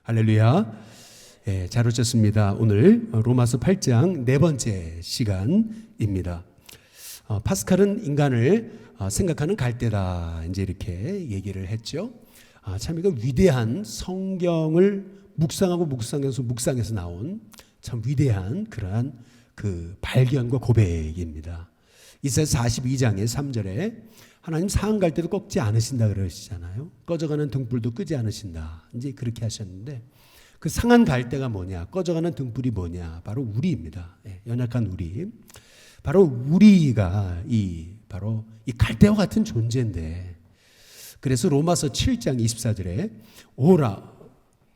할렐루야. 잘 오셨습니다. 오늘 로마서 8장 네 번째 시간입니다. 파스칼은 인간을 생각하는 갈대다, 이제 이렇게 얘기를 했죠. 참 이거 위대한 성경을 묵상해서 나온 참 위대한 그러한 그 발견과 고백입니다. 이사야 42장의 3절에 하나님 상한 갈대도 꺾지 않으신다 그러시잖아요. 꺼져가는 등불도 끄지 않으신다, 이제 그렇게 하셨는데, 그 상한 갈대가 뭐냐, 꺼져가는 등불이 뭐냐, 바로 우리입니다. 연약한 우리, 바로 우리가 바로 이 갈대와 같은 존재인데, 그래서 로마서 7장 24절에 오라,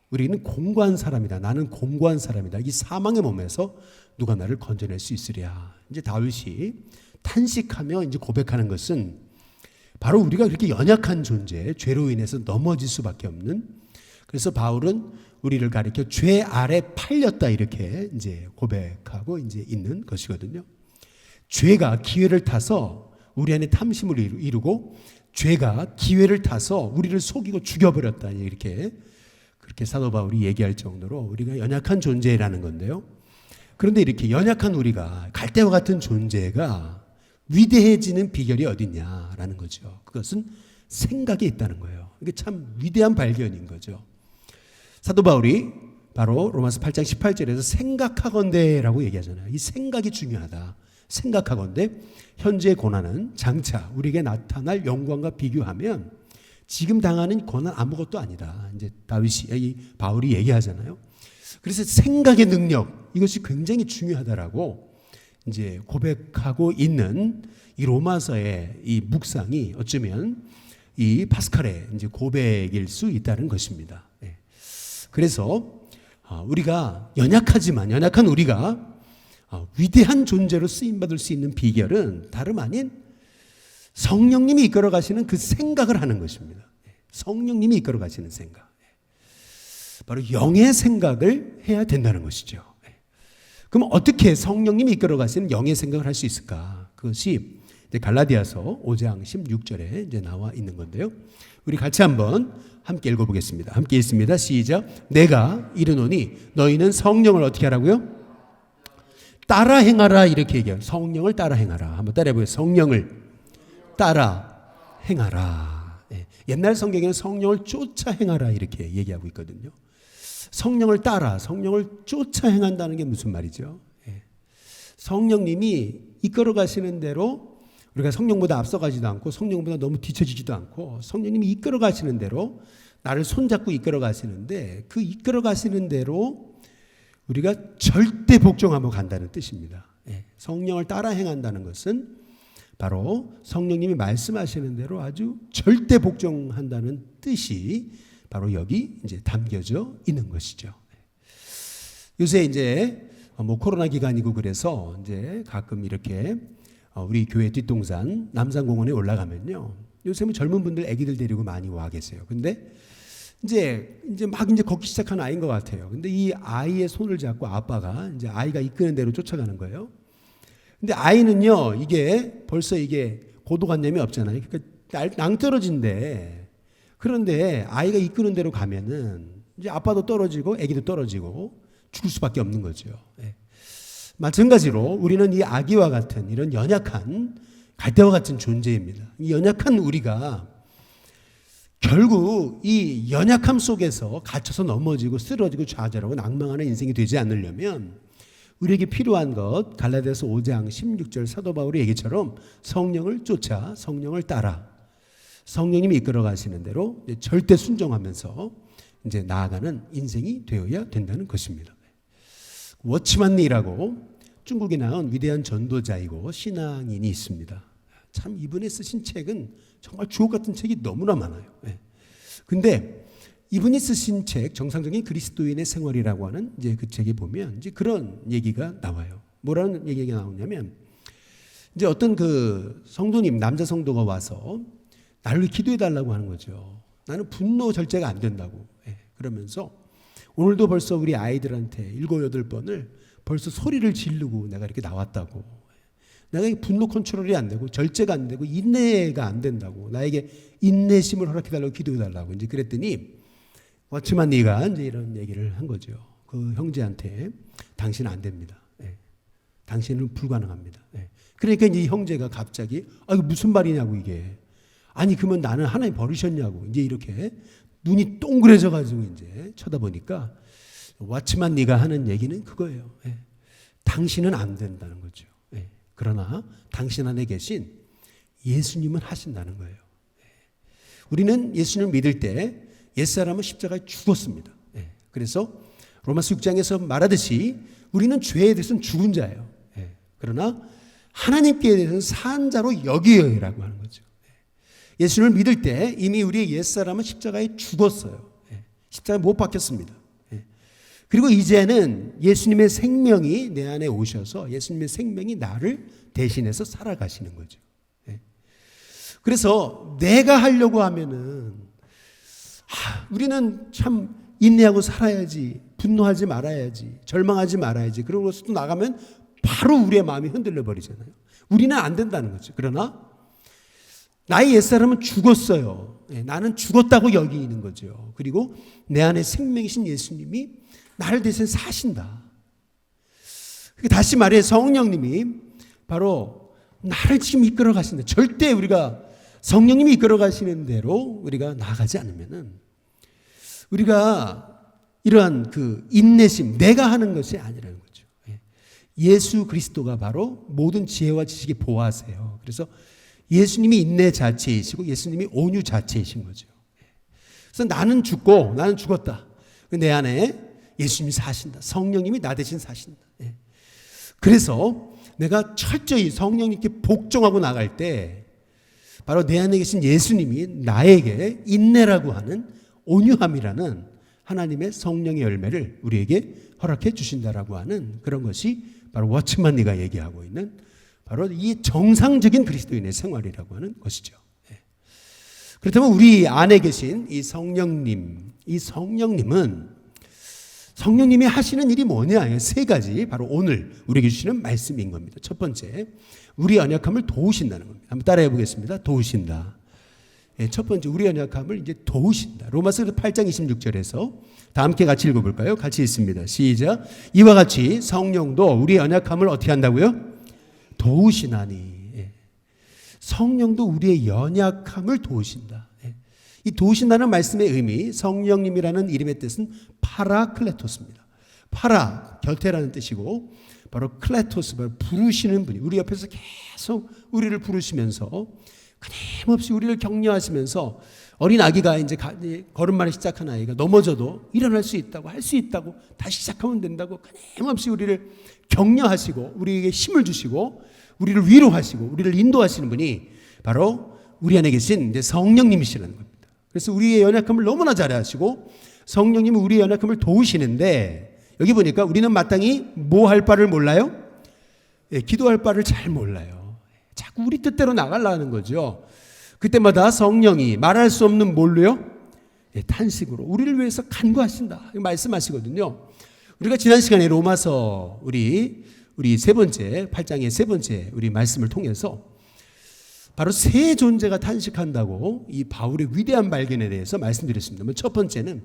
우리는 공고한 사람이다, 나는 공고한 사람이다, 이 사망의 몸에서 누가 나를 건져낼 수 있으랴. 이제 다윗이 탄식하며 이제 고백하는 것은 바로 우리가 그렇게 연약한 존재, 죄로 인해서 넘어질 수밖에 없는, 그래서 바울은 우리를 가리켜 죄 아래 팔렸다, 이렇게 이제 고백하고 이제 있는 것이거든요. 죄가 기회를 타서 우리 안에 탐심을 이루고, 죄가 기회를 타서 우리를 속이고 죽여버렸다, 이렇게 그렇게 사도 바울이 얘기할 정도로 우리가 연약한 존재라는 건데요. 그런데 이렇게 연약한 우리가, 갈대와 같은 존재가 위대해지는 비결이 어딨냐라는 거죠. 그것은 생각에 있다는 거예요. 이게 참 위대한 발견인 거죠. 사도 바울이 바로 로마서 8장 18절에서 생각하건대라고 얘기하잖아요. 이 생각이 중요하다. 생각하건대 현재의 고난은 장차 우리에게 나타날 영광과 비교하면 지금 당하는 고난 아무것도 아니다, 이제 바울이 얘기하잖아요. 그래서 생각의 능력, 이것이 굉장히 중요하다라고 이제 고백하고 있는 이 로마서의 이 묵상이 어쩌면 이 파스칼의 이제 고백일 수 있다는 것입니다. 그래서 우리가 연약한 우리가 위대한 존재로 쓰임받을 수 있는 비결은 다름 아닌 성령님이 이끌어 가시는 그 생각을 하는 것입니다. 성령님이 이끌어 가시는 생각, 바로 영의 생각을 해야 된다는 것이죠. 그럼 어떻게 성령님이 이끌어 가시는 영의 생각을 할 수 있을까? 그것이 갈라디아서 5장 16절에 이제 나와 있는 건데요. 우리 같이 한번 함께 읽어보겠습니다. 함께 읽습니다. 시작. 내가 이르노니 너희는 성령을 어떻게 하라고요? 따라 행하라, 이렇게 얘기해요. 성령을 따라 행하라. 한번 따라해 보세요. 성령을 따라 행하라. 옛날 성경에는 성령을 쫓아 행하라, 이렇게 얘기하고 있거든요. 성령을 따라, 성령을 쫓아 행한다는 게 무슨 말이죠? 성령님이 이끌어 가시는 대로 우리가 성령보다 앞서가지도 않고 성령보다 너무 뒤처지지도 않고, 성령님이 이끌어 가시는 대로 나를 손잡고 이끌어 가시는데, 그 이끌어 가시는 대로 우리가 절대 복종하며 간다는 뜻입니다. 성령을 따라 행한다는 것은 바로 성령님이 말씀하시는 대로 아주 절대 복종한다는 뜻이 바로 여기 이제 담겨져 있는 것이죠. 요새 이제 코로나 기간이고 그래서 이제 가끔 이렇게 우리 교회 뒷동산 남산공원에 올라가면요, 요새는 젊은 분들 아기들 데리고 많이 와 계세요. 근데 이제 막 걷기 시작한 아이인 것 같아요. 근데 이 아이의 손을 잡고 아빠가 이제 아이가 이끄는 대로 쫓아가는 거예요. 근데 아이는요, 이게 벌써 고도관념이 없잖아요. 그러니까 낭떠러진데, 그런데 아이가 이끄는 대로 가면은 이제 아빠도 떨어지고 아기도 떨어지고 죽을 수밖에 없는 거죠. 마찬가지로 우리는 이 아기와 같은 이런 연약한 갈대와 같은 존재입니다. 이 연약한 우리가 결국 이 연약함 속에서 갇혀서 넘어지고 쓰러지고 좌절하고 낭망하는 인생이 되지 않으려면 우리에게 필요한 것, 갈라디아서 5장 16절 사도 바울의 얘기처럼 성령을 쫓아, 성령을 따라, 성령님이 이끌어 가시는 대로 절대 순종하면서 이제 나아가는 인생이 되어야 된다는 것입니다. 워치만리라고 중국에 나온 위대한 전도자이고 신앙인이 있습니다. 참 이분이 쓰신 책은 정말 주옥 같은 책이 너무나 많아요. 근데 이분이 쓰신 책, 정상적인 그리스도인의 생활이라고 하는 이제 그 책에 보면 이제 그런 얘기가 나와요. 뭐라는 얘기가 나오냐면, 이제 어떤 그 성도님, 남자 성도가 와서 나를 기도해 달라고 하는 거죠. 나는 분노 절제가 안 된다고. 그러면서 오늘도 벌써 우리 아이들한테 7, 8번을 벌써 소리를 지르고 내가 이렇게 나왔다고. 내가 분노 컨트롤이 안 되고 절제가 안 되고 인내가 안 된다고. 나에게 인내심을 허락해 달라고 기도해 달라고. 이제 그랬더니 왔지만 네가 이제 이런 얘기를 한 거죠. 그 형제한테 당신은 안 됩니다. 예. 당신은 불가능합니다. 예. 그러니까 이제 이 형제가 갑자기 이거 무슨 말이냐고 이게. 아니 그러면 나는 하나님 버리셨냐고 이제 이렇게 눈이 동그래져 가지고 이제 쳐다보니까 왔지만 네가 하는 얘기는 그거예요. 예. 당신은 안 된다는 거죠. 예. 그러나 당신 안에 계신 예수님은 하신다는 거예요. 예. 우리는 예수님을 믿을 때 옛사람은 십자가에 죽었습니다. 예. 그래서 로마서 6장에서 말하듯이 우리는 죄에 대해서는 죽은 자예요. 예. 그러나 하나님께 대해서는 산 자로 여기어라고 하는 거죠. 예. 예수님을 믿을 때 이미 우리의 옛사람은 십자가에 죽었어요. 예. 십자가에 못 박혔습니다. 예. 그리고 이제는 예수님의 생명이 내 안에 오셔서 예수님의 생명이 나를 대신해서 살아가시는 거죠. 예. 그래서 내가 하려고 하면은 우리는 참 인내하고 살아야지, 분노하지 말아야지, 절망하지 말아야지. 그러고 또 나가면 바로 우리의 마음이 흔들려 버리잖아요. 우리는 안 된다는 거죠. 그러나 나의 옛사람은 죽었어요. 나는 죽었다고 여기는 거죠. 그리고 내 안에 생명이신 예수님이 나를 대신 사신다. 다시 말해 성령님이 바로 나를 지금 이끌어 가신다. 절대 우리가 성령님이 이끌어 가시는 대로 우리가 나아가지 않으면은 우리가 이러한 그 인내심, 내가 하는 것이 아니라는 거죠. 예수 그리스도가 바로 모든 지혜와 지식이 보호하세요. 그래서 예수님이 인내 자체이시고 예수님이 온유 자체이신 거죠. 그래서 나는 죽고 나는 죽었다. 내 안에 예수님이 사신다. 성령님이 나 대신 사신다. 그래서 내가 철저히 성령님께 복종하고 나갈 때 바로 내 안에 계신 예수님이 나에게 인내라고 하는 온유함이라는 하나님의 성령의 열매를 우리에게 허락해 주신다라고 하는 그런 것이 바로 워치만 네가 얘기하고 있는 바로 이 정상적인 그리스도인의 생활이라고 하는 것이죠. 그렇다면 우리 안에 계신 이 성령님, 이 성령님이 하시는 일이 뭐냐? 세 가지 바로 오늘 우리에게 주시는 말씀인 겁니다. 첫 번째, 우리 연약함을 도우신다는 겁니다. 한번 따라해 보겠습니다. 도우신다. 첫 번째, 우리 연약함을 이제 도우신다. 로마서 8장 26절에서 다 함께 같이 읽어볼까요? 같이 읽습니다. 시작. 이와 같이 성령도 우리 연약함을 어떻게 한다고요? 도우시나니. 성령도 우리의 연약함을 도우신다. 이 도우신다는 말씀의 의미, 성령님이라는 이름의 뜻은 파라클레토스입니다. 파라, 곁에라는 뜻이고 바로 클레토스, 바로 부르시는 분이 우리 옆에서 계속 우리를 부르시면서 끊임없이 우리를 격려하시면서 어린 아기가 이제 걸음마를 시작한 아이가 넘어져도 일어날 수 있다고 할 수 있다고 다시 시작하면 된다고 끊임없이 우리를 격려하시고 우리에게 힘을 주시고 우리를 위로하시고 우리를 인도하시는 분이 바로 우리 안에 계신 이제 성령님이시라는 겁니다. 그래서 우리의 연약함을 너무나 잘 아시고 성령님은 우리의 연약함을 도우시는데 여기 보니까 우리는 마땅히 뭐 할 바를 몰라요? 기도할 바를 잘 몰라요. 자꾸 우리 뜻대로 나가려는 거죠. 그때마다 성령이 말할 수 없는 뭘로요? 탄식으로 우리를 위해서 간구하신다 말씀하시거든요. 우리가 지난 시간에 로마서 우리 세 번째 8장의 세 번째 우리 말씀을 통해서 바로 세 존재가 탄식한다고 이 바울의 위대한 발견에 대해서 말씀드렸습니다. 첫 번째는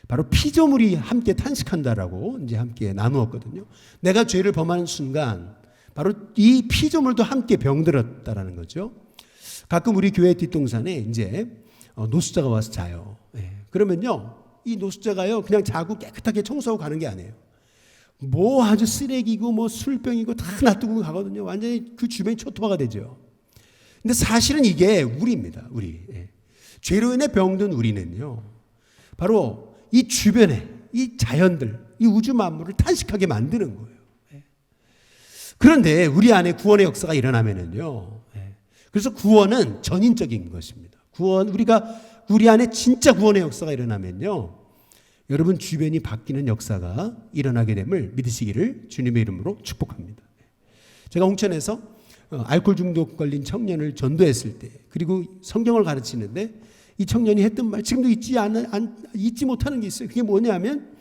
바로 피조물이 함께 탄식한다라고 이제 함께 나누었거든요. 내가 죄를 범하는 순간 바로 이 피조물도 함께 병들었다라는 거죠. 가끔 우리 교회 뒷동산에 이제 노숙자가 와서 자요. 그러면요, 이 노숙자가요 그냥 자고 깨끗하게 청소하고 가는 게 아니에요. 뭐 아주 쓰레기고 뭐 술병이고 다 놔두고 가거든요. 완전히 그 주변이 초토화가 되죠. 근데 사실은 이게 우리입니다. 우리 죄로 인해 병든 우리는요, 바로 이 주변에 이 자연들, 이 우주 만물을 탄식하게 만드는 거예요. 그런데 우리 안에 구원의 역사가 일어나면은요, 그래서 구원은 전인적인 것입니다. 우리 안에 진짜 구원의 역사가 일어나면요, 여러분 주변이 바뀌는 역사가 일어나게 됨을 믿으시기를 주님의 이름으로 축복합니다. 제가 홍천에서 알코올 중독 걸린 청년을 전도했을 때, 그리고 성경을 가르치는데 이 청년이 했던 말 지금도 잊지 못하는 게 있어요. 그게 뭐냐면,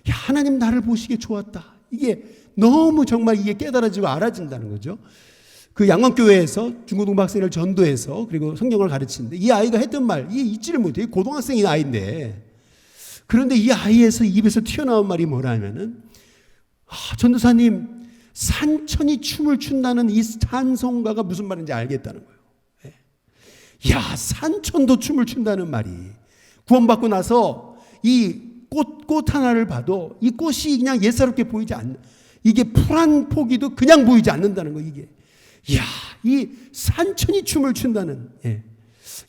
야, 하나님 나를 보시기에 좋았다. 이게 너무 정말 이게 깨달아지고 알아진다는 거죠. 그 양원교회에서 중고등부 학생을 전도해서 그리고 성경을 가르치는데 이 아이가 했던 말, 이게 잊지를 못해요. 고등학생인 아이인데 그런데 이 아이에서 입에서 튀어나온 말이 뭐라면은 전도사님, 산천이 춤을 춘다는 이 찬송가가 무슨 말인지 알겠다는 거예요. 야, 산천도 춤을 춘다는 말이, 구원받고 나서 이 꽃 하나를 봐도 이 꽃이 그냥 예사롭게 보이지 않는, 이게 풀 한 포기도 그냥 보이지 않는다는 거. 이게, 야, 이 산천이 춤을 춘다는,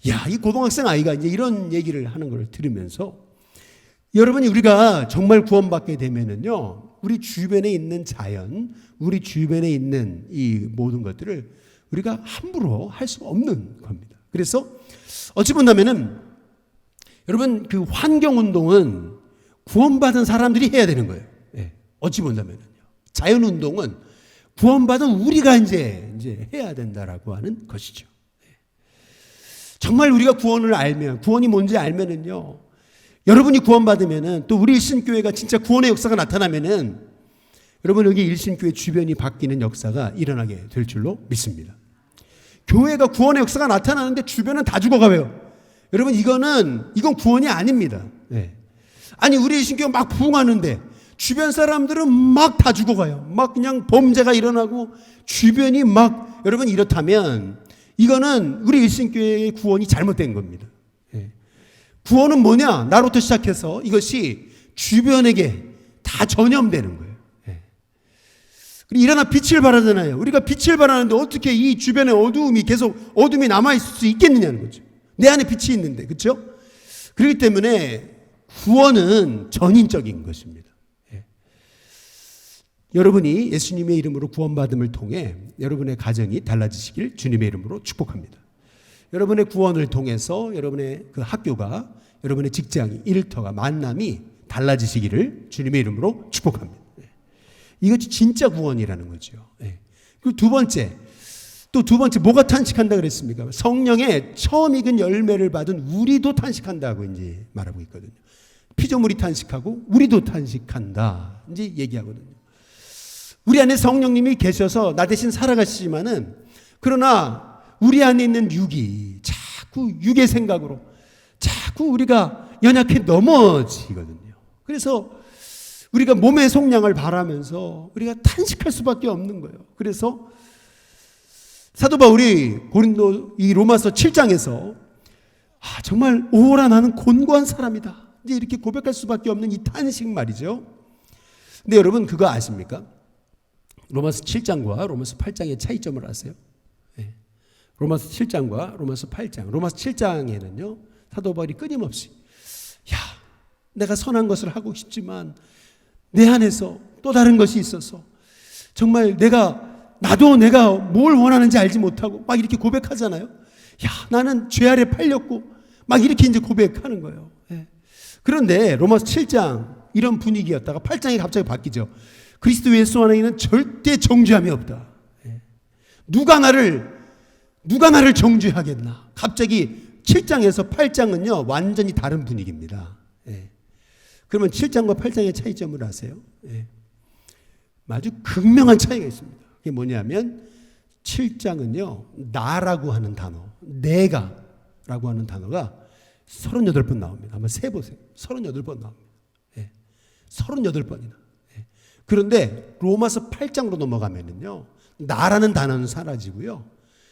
야, 이 고등학생 아이가 이제 이런 얘기를 하는 걸 들으면서, 여러분이 우리가 정말 구원받게 되면은요, 우리 주변에 있는 자연, 우리 주변에 있는 이 모든 것들을 우리가 함부로 할 수 없는 겁니다. 그래서 어찌 본다면은 여러분, 그 환경운동은 구원받은 사람들이 해야 되는 거예요. 어찌 본다면은요. 자연운동은 구원받은 우리가 이제 해야 된다라고 하는 것이죠. 정말 우리가 구원을 알면, 구원이 뭔지 알면은요, 여러분이 구원받으면은, 또 우리 일신교회가 진짜 구원의 역사가 나타나면은, 여러분 여기 일신교회 주변이 바뀌는 역사가 일어나게 될 줄로 믿습니다. 교회가 구원의 역사가 나타나는데 주변은 다 죽어가요. 여러분 이건 구원이 아닙니다. 아니 우리 일신교회 막 부흥하는데 주변 사람들은 막 다 죽어가요. 막 그냥 범죄가 일어나고 주변이 막, 여러분 이렇다면 이거는 우리 일신교회의 구원이 잘못된 겁니다. 구원은 뭐냐? 나로부터 시작해서 이것이 주변에게 다 전염되는 거예요. 일어나 빛을 발하잖아요. 우리가 빛을 발하는데 어떻게 이 주변에 계속 어둠이 남아있을 수 있겠느냐는 거죠. 내 안에 빛이 있는데, 그렇죠? 그렇기 때문에 구원은 전인적인 것입니다. 여러분이 예수님의 이름으로 구원받음을 통해 여러분의 가정이 달라지시길 주님의 이름으로 축복합니다. 여러분의 구원을 통해서 여러분의 그 학교가, 여러분의 직장이, 일터가, 만남이 달라지시기를 주님의 이름으로 축복합니다. 이것이 진짜 구원이라는 거죠. 그리고 두 번째, 뭐가 탄식한다 그랬습니까? 성령의 처음 익은 열매를 받은 우리도 탄식한다고 이제 말하고 있거든요. 피조물이 탄식하고 우리도 탄식한다 이제 얘기하거든요. 우리 안에 성령님이 계셔서 나 대신 살아가시지만은, 그러나 우리 안에 있는 자꾸 육의 생각으로 자꾸 우리가 연약해 넘어지거든요. 그래서 우리가 몸의 속량을 바라면서 우리가 탄식할 수밖에 없는 거예요. 그래서 사도 바울이 이 로마서 7장에서 정말 오라 나는 곤고한 사람이다, 이제 이렇게 고백할 수밖에 없는 이 탄식 말이죠. 근데 여러분 그거 아십니까? 로마서 7장과 로마서 8장의 차이점을 아세요? 로마서 7장과 로마서 8장. 로마서 7장에는요, 사도 바울이 끊임없이 내가 선한 것을 하고 싶지만 내 안에서 또 다른 것이 있어서 정말 나도 내가 뭘 원하는지 알지 못하고 막 이렇게 고백하잖아요. 나는 죄 아래 팔렸고 막 이렇게 이제 고백하는 거예요. 그런데 로마서 7장 이런 분위기였다가 8장이 갑자기 바뀌죠. 그리스도 예수 안에는 절대 정죄함이 없다. 누가 나를 정죄하겠나. 갑자기 7장에서 8장은요 완전히 다른 분위기입니다. 그러면 7장과 8장의 차이점을 아세요? 아주 극명한 차이가 있습니다. 그게 뭐냐면 7장은요 나라고 하는 단어, 내가라고 하는 단어가 38번 나옵니다. 한번 세보세요. 38번 나옵니다. 38번이나. 그런데 로마서 8장으로 넘어가면은요 나라는 단어는 사라지고요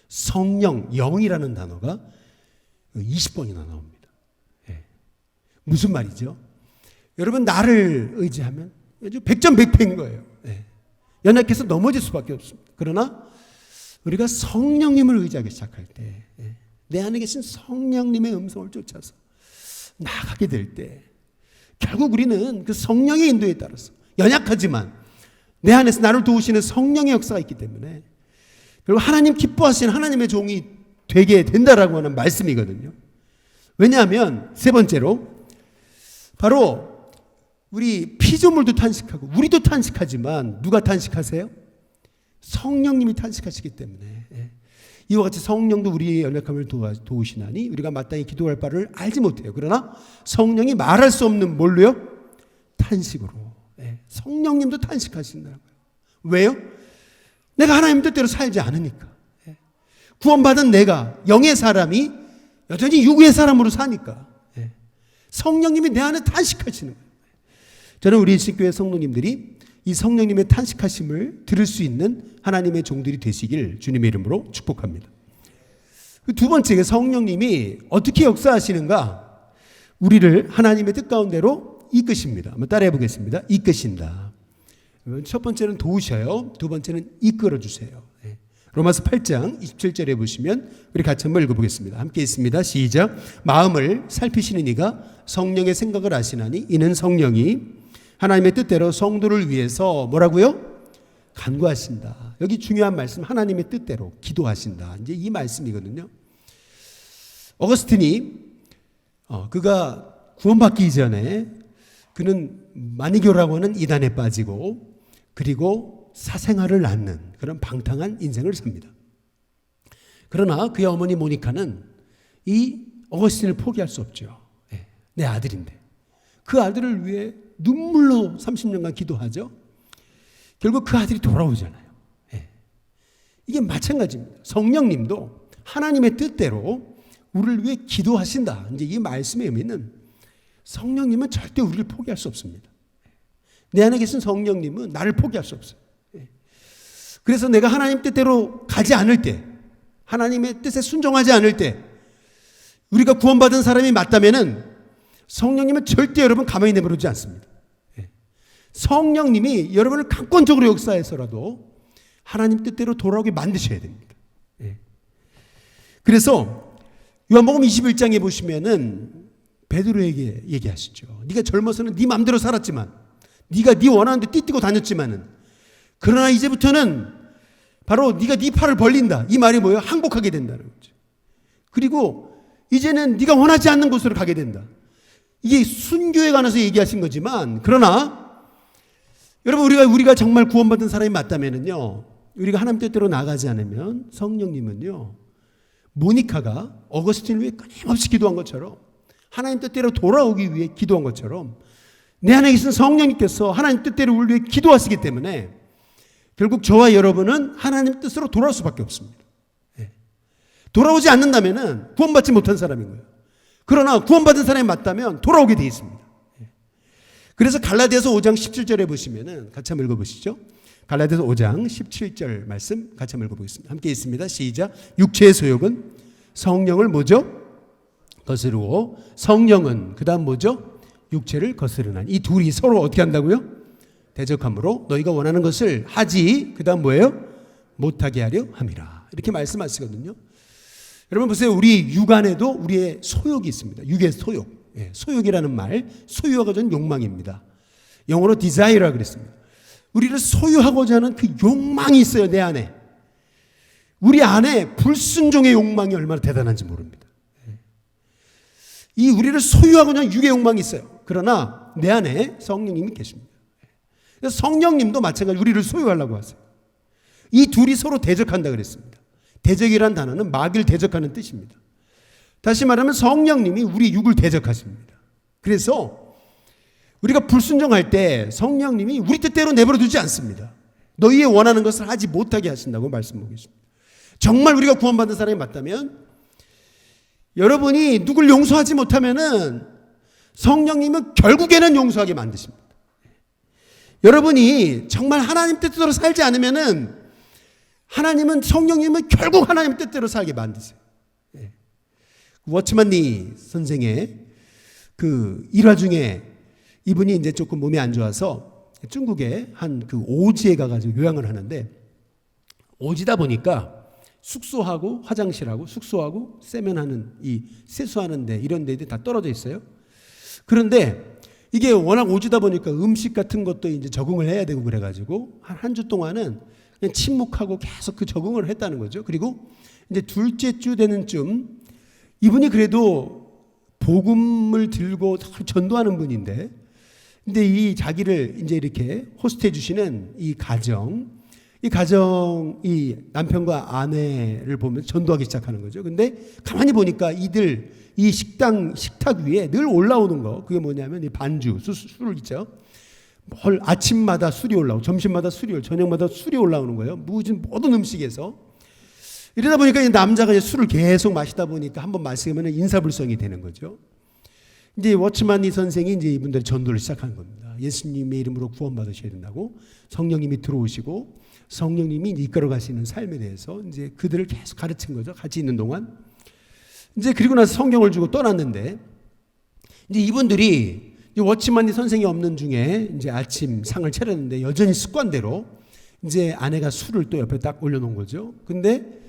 성령, 영이라는 단어가 20번이나 나옵니다. 무슨 말이죠? 여러분 나를 의지하면 아주 백전백패인 거예요. 연약해서 넘어질 수밖에 없습니다. 그러나 우리가 성령님을 의지하기 시작할 때, 내 안에 계신 성령님의 음성을 쫓아서 나아가게 될 때, 결국 우리는 그 성령의 인도에 따라서 연약하지만 내 안에서 나를 도우시는 성령의 역사가 있기 때문에 그리고 하나님 기뻐하시는 하나님의 종이 되게 된다라고 하는 말씀이거든요. 왜냐하면 세 번째로 바로 우리 피조물도 탄식하고 우리도 탄식하지만 누가 탄식하세요? 성령님이 탄식하시기 때문에 이와 같이 성령도 우리의 연약함을 도우시나니 우리가 마땅히 기도할 바를 알지 못해요. 그러나 성령이 말할 수 없는 뭘로요? 탄식으로. 성령님도 탄식하신다고요. 왜요? 내가 하나님 뜻대로 살지 않으니까. 구원받은 내가 영의 사람이 여전히 육의 사람으로 사니까. 성령님이 내 안에 탄식하시는 거예요. 저는 우리 신교회 성도님들이 이 성령님의 탄식하심을 들을 수 있는 하나님의 종들이 되시길 주님의 이름으로 축복합니다. 두 번째, 성령님이 어떻게 역사하시는가? 우리를 하나님의 뜻 가운데로 이끄십니다. 한번 따라해 보겠습니다. 이끄신다. 첫 번째는 도우셔요. 두 번째는 이끌어 주세요. 로마서 8장 27절에 보시면 우리 같이 한번 읽어보겠습니다. 함께 있습니다. 시작. 마음을 살피시는 이가 성령의 생각을 아시나니 이는 성령이 하나님의 뜻대로 성도를 위해서 뭐라고요? 간구하신다. 여기 중요한 말씀, 하나님의 뜻대로 기도하신다. 이제 이 말씀이거든요. 어거스틴이 그가 구원받기 이전에 그는 마니교라고 하는 이단에 빠지고 그리고 사생활을 낳는 그런 방탕한 인생을 삽니다. 그러나 그의 어머니 모니카는 이 어거스틴을 포기할 수 없죠. 내 아들인데. 그 아들을 위해 눈물로 30년간 기도하죠. 결국 그 아들이 돌아오잖아요. 이게 마찬가지입니다. 성령님도 하나님의 뜻대로 우리를 위해 기도하신다. 이제 이 말씀의 의미는 성령님은 절대 우리를 포기할 수 없습니다. 내 안에 계신 성령님은 나를 포기할 수 없어요. 그래서 내가 하나님 뜻대로 가지 않을 때, 하나님의 뜻에 순종하지 않을 때, 우리가 구원받은 사람이 맞다면은 성령님은 절대 여러분 가만히 내버려두지 않습니다. 성령님이 여러분을 강권적으로 역사해서라도 하나님 뜻대로 돌아오게 만드셔야 됩니다. 그래서 요한복음 21장에 보시면은 베드로에게 얘기하시죠. 네가 젊어서는 네 마음대로 살았지만, 네가 네 원하는 데 띠뛰고 다녔지만은, 그러나 이제부터는 바로 네가 네 팔을 벌린다. 이 말이 뭐예요? 항복하게 된다는 거죠. 그리고 이제는 네가 원하지 않는 곳으로 가게 된다. 이게 순교에 관해서 얘기하신 거지만, 그러나 여러분 우리가 정말 구원받은 사람이 맞다면은요, 우리가 하나님 뜻대로 나가지 않으면 성령님은요, 모니카가 어거스틴을 위해 끊임없이 기도한 것처럼, 하나님 뜻대로 돌아오기 위해 기도한 것처럼 내 안에 계신 성령님께서 하나님 뜻대로 우리를 위해 기도하시기 때문에 결국 저와 여러분은 하나님 뜻으로 돌아올 수밖에 없습니다. 돌아오지 않는다면 구원받지 못한 사람인 거예요. 그러나 구원받은 사람이 맞다면 돌아오게 되어 있습니다. 그래서 갈라디아서 5장 17절에 보시면은 같이 한번 읽어보시죠. 갈라디아서 5장 17절 말씀 같이 한번 읽어보겠습니다. 함께 있습니다. 시작. 육체의 소욕은 성령을 뭐죠? 거스르고 성령은 그 다음 뭐죠? 육체를 거스르나니. 이 둘이 서로 어떻게 한다고요? 대적함으로 너희가 원하는 것을 하지 그 다음 뭐예요? 못하게 하려 함이라. 이렇게 말씀하시거든요. 여러분 보세요. 우리 육안에도 우리의 소욕이 있습니다. 육의 소욕. 소욕이라는 말, 소유하고자 하는 욕망입니다. 영어로 desire라고 그랬습니다. 우리를 소유하고자 하는 그 욕망이 있어요. 내 안에. 우리 안에 불순종의 욕망이 얼마나 대단한지 모릅니다. 이 우리를 소유하고자 하는 육의 욕망이 있어요. 그러나 내 안에 성령님이 계십니다. 그래서 성령님도 마찬가지로 우리를 소유하려고 하세요. 이 둘이 서로 대적한다 그랬습니다. 대적이라는 단어는 마귀를 대적하는 뜻입니다. 다시 말하면 성령님이 우리 육을 대적하십니다. 그래서 우리가 불순종할 때 성령님이 우리 뜻대로 내버려 두지 않습니다. 너희의 원하는 것을 하지 못하게 하신다고 말씀하고 계십니다. 정말 우리가 구원받은 사람이 맞다면 여러분이 누굴 용서하지 못하면은 성령님은 결국에는 용서하게 만드십니다. 여러분이 정말 하나님 뜻대로 살지 않으면은 하나님은 성령님은 결국 하나님 뜻대로 살게 만드세요. 워츠만 리 선생의 그 일화 중에 이분이 이제 조금 몸이 안 좋아서 중국의 한 그 오지에 가가지고 요양을 하는데, 오지다 보니까 숙소하고 화장실하고 숙소하고 세면하는 이 세수하는데 이런 데들이 다 떨어져 있어요. 그런데 이게 워낙 오지다 보니까 음식 같은 것도 이제 적응을 해야 되고 그래가지고 한 주 동안은 그냥 침묵하고 계속 그 적응을 했다는 거죠. 그리고 이제 둘째 주 되는 쯤 이분이 그래도 복음을 들고 전도하는 분인데, 근데 이 자기를 이제 이렇게 호스트해 주시는 이 남편과 아내를 보면 전도하기 시작하는 거죠. 근데 가만히 보니까 이들 이 식탁 위에 늘 올라오는 거, 그게 뭐냐면 이 반주, 술을 있죠. 아침마다 술이 올라오고, 점심마다 술이 올라오고, 저녁마다 술이 올라오는 거예요. 모든 음식에서. 이러다 보니까 이 남자가 이제 술을 계속 마시다 보니까 한번 마시면 인사불성이 되는 거죠. 이제 워츠만니 선생이 이제 이분들의 전도를 시작한 겁니다. 예수님의 이름으로 구원받으셔야 된다고 성령님이 들어오시고 성령님이 이끌어 가시는 삶에 대해서 이제 그들을 계속 가르친 거죠. 같이 있는 동안. 이제 그리고 나서 성경을 주고 떠났는데 이제 이분들이 이제 워치만이 선생이 없는 중에 이제 아침 상을 차렸는데 여전히 습관대로 이제 아내가 술을 또 옆에 딱 올려놓은 거죠. 근데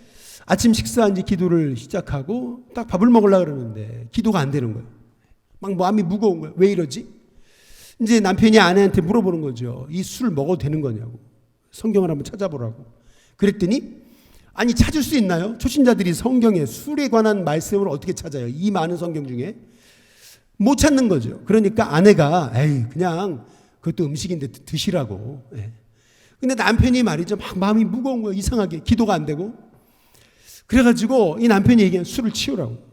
아침 식사 이제 기도를 시작하고 딱 밥을 먹으려고 그러는데 기도가 안 되는 거예요. 막 마음이 무거운 거예요. 왜 이러지? 이제 남편이 아내한테 물어보는 거죠. 이 술 먹어도 되는 거냐고. 성경을 한번 찾아보라고. 그랬더니 아니 찾을 수 있나요? 초신자들이 성경에 술에 관한 말씀을 어떻게 찾아요? 이 많은 성경 중에 못 찾는 거죠. 그러니까 아내가 에이 그냥 그것도 음식인데 드시라고. 근데 남편이 말이죠. 막 마음이 무거운 거예요. 이상하게 기도가 안 되고. 그래가지고 이 남편이 얘기한 술을 치우라고.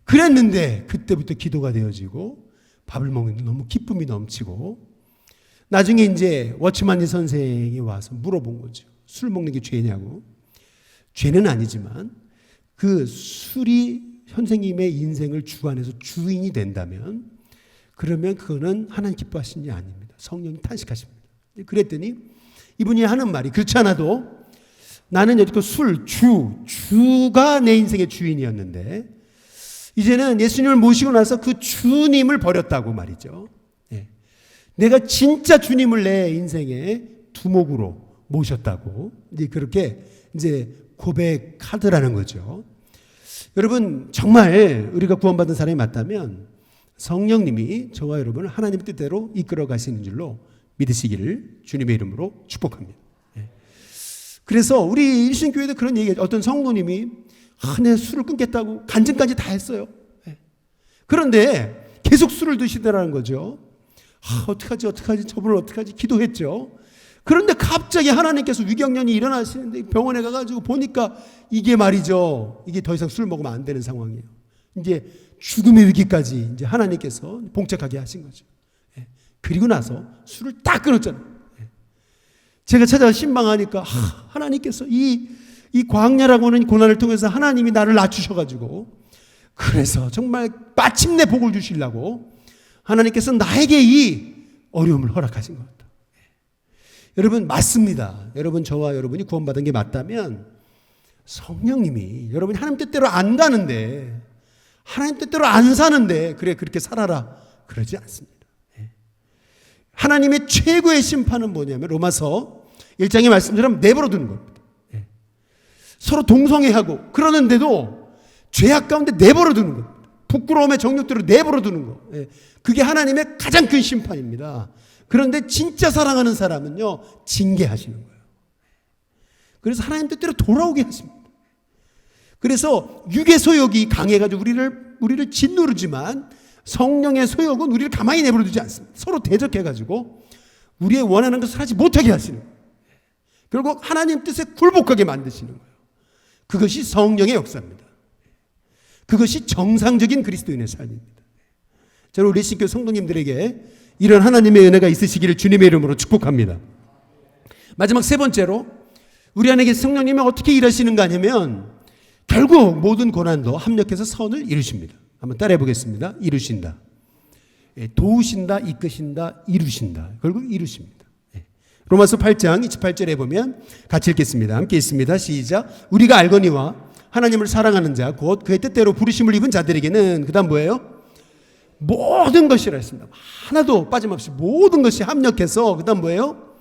그랬는데 그때부터 기도가 되어지고 밥을 먹는데 너무 기쁨이 넘치고 나중에 이제 워치만니 선생이 와서 물어본 거죠. 술 먹는 게 죄냐고. 죄는 아니지만 그 술이 선생님의 인생을 주관해서 주인이 된다면 그러면 그거는 하나님 기뻐하시는 게 아닙니다. 성령이 탄식하십니다. 그랬더니 이분이 하는 말이 그렇지 않아도 나는 여태껏 주가 내 인생의 주인이었는데 이제는 예수님을 모시고 나서 그 주님을 버렸다고 말이죠. 내가 진짜 주님을 내 인생의 두목으로 모셨다고 이제 그렇게 이제 고백하더라는 거죠. 여러분 정말 우리가 구원받은 사람이 맞다면 성령님이 저와 여러분을 하나님 뜻대로 이끌어 가시는 줄로 믿으시기를 주님의 이름으로 축복합니다. 그래서 우리 일신교회도 그런 얘기가 어떤 성도님이 내 술을 끊겠다고 간증까지 다 했어요. 그런데 계속 술을 드시더라는 거죠. 어떡하지 저분을 어떡하지 기도했죠. 그런데 갑자기 하나님께서 위경련이 일어나시는데 병원에 가가지고 보니까 이게 말이죠. 이게 더 이상 술 먹으면 안 되는 상황이에요. 이제 죽음의 위기까지 이제 하나님께서 봉착하게 하신 거죠. 그리고 나서 술을 딱 끊었잖아요. 제가 찾아가 신방하니까 하나님께서 이 광야라고 하는 고난을 통해서 하나님이 나를 낮추셔가지고 그래서 정말 마침내 복을 주시려고 하나님께서 나에게 이 어려움을 허락하신 것 같아요. 여러분 맞습니다. 여러분 저와 여러분이 구원받은 게 맞다면 성령님이 여러분이 하나님 뜻대로 안 가는데 하나님 뜻대로 안 사는데 그래 그렇게 살아라 그러지 않습니다. 하나님의 최고의 심판은 뭐냐면 로마서 1장의 말씀처럼 내버려 두는 겁니다. 서로 동성애하고 그러는데도 죄악 가운데 내버려 두는 겁니다. 부끄러움의 정욕대로 내버려 두는 거. 그게 하나님의 가장 큰 심판입니다. 그런데 진짜 사랑하는 사람은요 징계하시는 거예요. 그래서 하나님 뜻대로 돌아오게 하십니다. 그래서 육의 소욕이 강해가지고 우리를 짓누르지만 성령의 소욕은 우리를 가만히 내버려 두지 않습니다. 서로 대적해가지고 우리의 원하는 것을 하지 못하게 하시는 거예요. 결국 하나님 뜻에 굴복하게 만드시는 거예요. 그것이 성령의 역사입니다. 그것이 정상적인 그리스도인의 삶입니다. 저는 우리 신교 성도님들에게 이런 하나님의 은혜가 있으시기를 주님의 이름으로 축복합니다. 마지막 세 번째로 우리 안에 계신 성령님이 어떻게 일하시는가 하냐면 결국 모든 고난도 합력해서 선을 이루십니다. 한번 따라해 보겠습니다. 이루신다. 도우신다, 이끄신다, 이루신다. 결국 이루십니다. 로마서 8장 28절에 보면 같이 읽겠습니다. 함께 읽습니다. 시작. 우리가 알거니와 하나님을 사랑하는 자 곧 그의 뜻대로 부르심을 입은 자들에게는 그다음 뭐예요? 모든 것이라 했습니다. 하나도 빠짐없이 모든 것이 합력해서 그다음 뭐예요?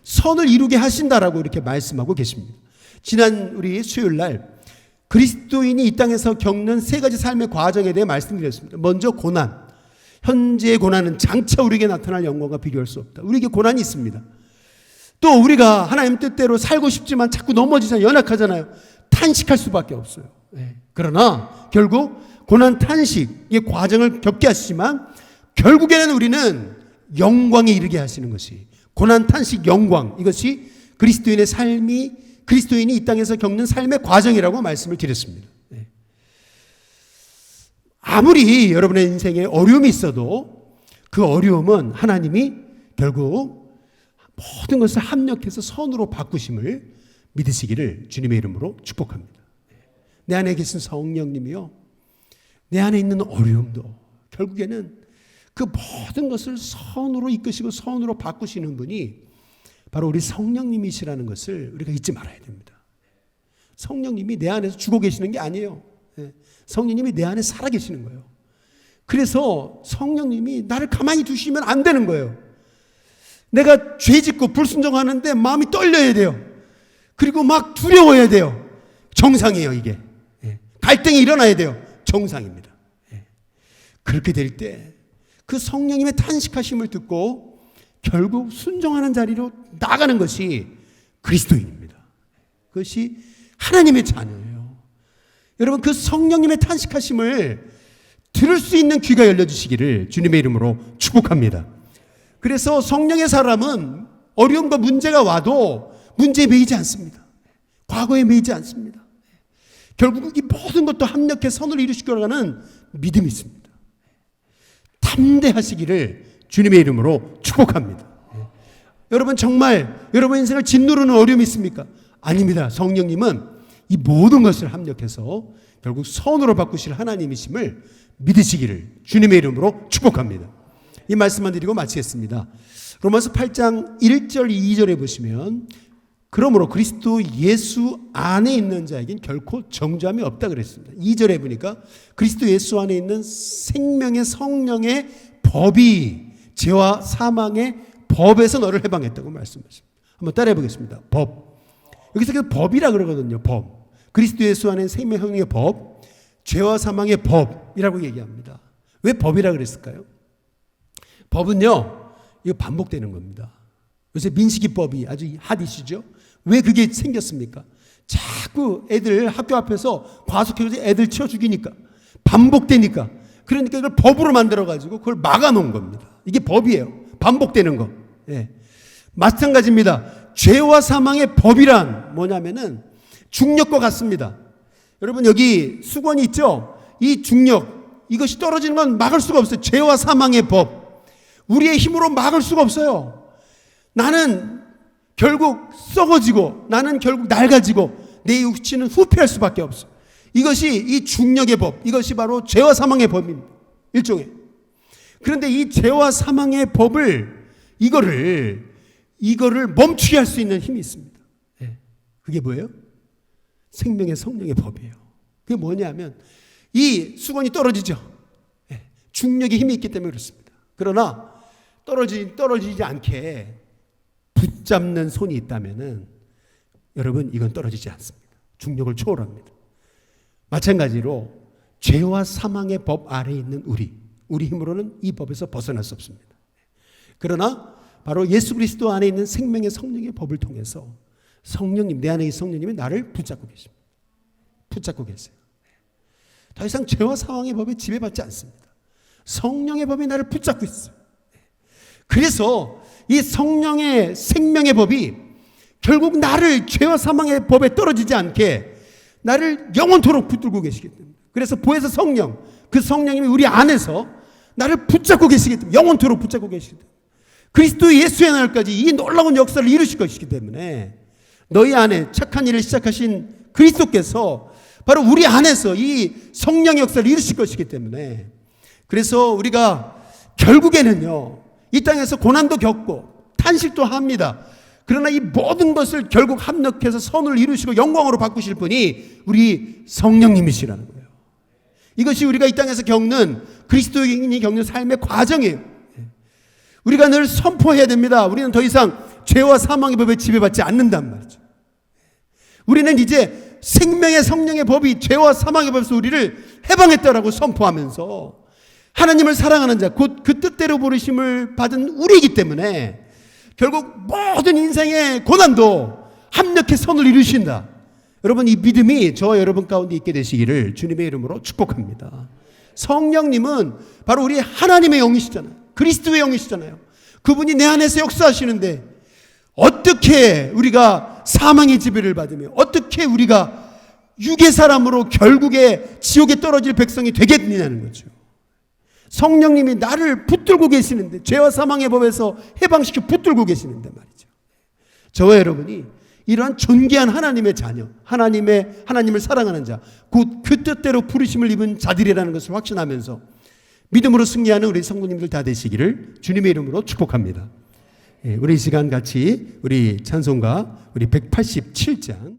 선을 이루게 하신다라고 이렇게 말씀하고 계십니다. 지난 우리 수요일 날 그리스도인이 이 땅에서 겪는 세 가지 삶의 과정에 대해 말씀드렸습니다. 먼저 고난. 현재의 고난은 장차 우리에게 나타날 영광과 비교할 수 없다. 우리에게 고난이 있습니다. 또 우리가 하나님 뜻대로 살고 싶지만 자꾸 넘어지잖아요. 연약하잖아요. 탄식할 수밖에 없어요. 그러나 결국 고난 탄식의 과정을 겪게 하시지만 결국에는 우리는 영광에 이르게 하시는 것이 고난 탄식 영광 이것이 그리스도인의 삶이 그리스도인이 이 땅에서 겪는 삶의 과정이라고 말씀을 드렸습니다. 아무리 여러분의 인생에 어려움이 있어도 그 어려움은 하나님이 결국 모든 것을 합력해서 선으로 바꾸심을 믿으시기를 주님의 이름으로 축복합니다. 내 안에 계신 성령님이요 내 안에 있는 어려움도 결국에는 그 모든 것을 선으로 이끄시고 선으로 바꾸시는 분이 바로 우리 성령님이시라는 것을 우리가 잊지 말아야 됩니다. 성령님이 내 안에서 죽어 계시는 게 아니에요. 성령님이 내 안에 살아 계시는 거예요. 그래서 성령님이 나를 가만히 두시면 안 되는 거예요. 내가 죄 짓고 불순종하는데 마음이 떨려야 돼요. 그리고 막 두려워야 돼요. 정상이에요, 이게. 갈등이 일어나야 돼요. 정상입니다. 그렇게 될 때 그 성령님의 탄식하심을 듣고 결국 순종하는 자리로 나가는 것이 그리스도인입니다. 그것이 하나님의 자녀예요. 여러분, 그 성령님의 탄식하심을 들을 수 있는 귀가 열려주시기를 주님의 이름으로 축복합니다. 그래서 성령의 사람은 어려움과 문제가 와도 문제에 매이지 않습니다. 과거에 매이지 않습니다. 결국 이 모든 것도 합력해 선을 이루시려가는 믿음이 있습니다. 담대하시기를 주님의 이름으로 축복합니다. 여러분, 정말 여러분 인생을 짓누르는 어려움이 있습니까? 아닙니다. 성령님은 이 모든 것을 합력해서 결국 선으로 바꾸실 하나님이심을 믿으시기를 주님의 이름으로 축복합니다. 이 말씀만 드리고 마치겠습니다. 로마서 8장 1절 2절에 보시면 그러므로 그리스도 예수 안에 있는 자에겐 결코 정죄함이 없다 그랬습니다. 2절에 보니까 그리스도 예수 안에 있는 생명의 성령의 법이 죄와 사망의 법에서 너를 해방했다고 말씀하십니다. 한번 따라해 보겠습니다. 법. 여기서 그 법이라 그러거든요. 법. 그리스도 예수 안에 있는 생명의 성령의 법, 죄와 사망의 법이라고 얘기합니다. 왜 법이라 그랬을까요? 법은요, 이거 반복되는 겁니다. 요새 민식이법이 아주 핫 이슈죠. 왜 그게 생겼습니까? 자꾸 애들 학교 앞에서 과속해서 애들 치워 죽이니까, 반복되니까. 그러니까 이걸 법으로 만들어가지고 그걸 막아놓은 겁니다. 이게 법이에요. 반복되는 거. 예. 마찬가지입니다. 죄와 사망의 법이란 뭐냐면은 중력과 같습니다. 여러분, 여기 수건이 있죠? 이 중력, 이것이 떨어지는 건 막을 수가 없어요. 죄와 사망의 법. 우리의 힘으로 막을 수가 없어요. 나는 결국 썩어지고, 나는 결국 낡아지고, 내 육체는 후퇴할 수밖에 없어요. 이것이 이 중력의 법, 이것이 바로 죄와 사망의 법입니다. 일종의. 그런데 이 죄와 사망의 법을, 이거를 멈추게 할 수 있는 힘이 있습니다. 그게 뭐예요? 생명의 성령의 법이에요. 그게 뭐냐면 이 수건이 떨어지죠. 중력의 힘이 있기 때문에 그렇습니다. 그러나 떨어지지 않게 붙잡는 손이 있다면은 여러분, 이건 떨어지지 않습니다. 중력을 초월합니다. 마찬가지로 죄와 사망의 법 아래에 있는 우리 힘으로는 이 법에서 벗어날 수 없습니다. 그러나 바로 예수 그리스도 안에 있는 생명의 성령의 법을 통해서 성령님, 내 안에 이 성령님이 나를 붙잡고 계십니다. 붙잡고 계세요. 더 이상 죄와 사망의 법에 지배받지 않습니다. 성령의 법이 나를 붙잡고 있어요. 그래서 이 성령의 생명의 법이 결국 나를 죄와 사망의 법에 떨어지지 않게 나를 영원토록 붙들고 계시기 때문에, 그래서 보혜사 성령, 그 성령님이 우리 안에서 나를 붙잡고 계시기 때문에, 영원토록 붙잡고 계시기 때문에, 그리스도 예수의 날까지 이 놀라운 역사를 이루실 것이기 때문에 너희 안에 착한 일을 시작하신 그리스도께서 바로 우리 안에서 이 성령의 역사를 이루실 것이기 때문에, 그래서 우리가 결국에는요, 이 땅에서 고난도 겪고 탄식도 합니다. 그러나 이 모든 것을 결국 합력해서 선을 이루시고 영광으로 바꾸실 분이 우리 성령님이시라는 거예요. 이것이 우리가 이 땅에서 겪는, 그리스도인이 겪는 삶의 과정이에요. 우리가 늘 선포해야 됩니다. 우리는 더 이상 죄와 사망의 법에 지배받지 않는단 말이죠. 우리는 이제 생명의 성령의 법이 죄와 사망의 법에서 우리를 해방했다라고 선포하면서 하나님을 사랑하는 자, 곧 그 뜻대로 부르심을 받은 우리이기 때문에 결국 모든 인생의 고난도 합력해 선을 이루신다. 여러분, 이 믿음이 저와 여러분 가운데 있게 되시기를 주님의 이름으로 축복합니다. 성령님은 바로 우리 하나님의 영이시잖아요. 그리스도의 영이시잖아요. 그분이 내 안에서 역사하시는데 어떻게 우리가 사망의 지배를 받으며 어떻게 우리가 육의 사람으로 결국에 지옥에 떨어질 백성이 되겠느냐는 거죠. 성령님이 나를 붙들고 계시는데, 죄와 사망의 법에서 해방시켜 붙들고 계시는데 말이죠. 저와 여러분이 이러한 존귀한 하나님의 자녀, 하나님을 사랑하는 자, 곧 그 뜻대로 부르심을 입은 자들이라는 것을 확신하면서 믿음으로 승리하는 우리 성도님들 다 되시기를 주님의 이름으로 축복합니다. 우리 이 시간 같이 우리 찬송가 우리 187장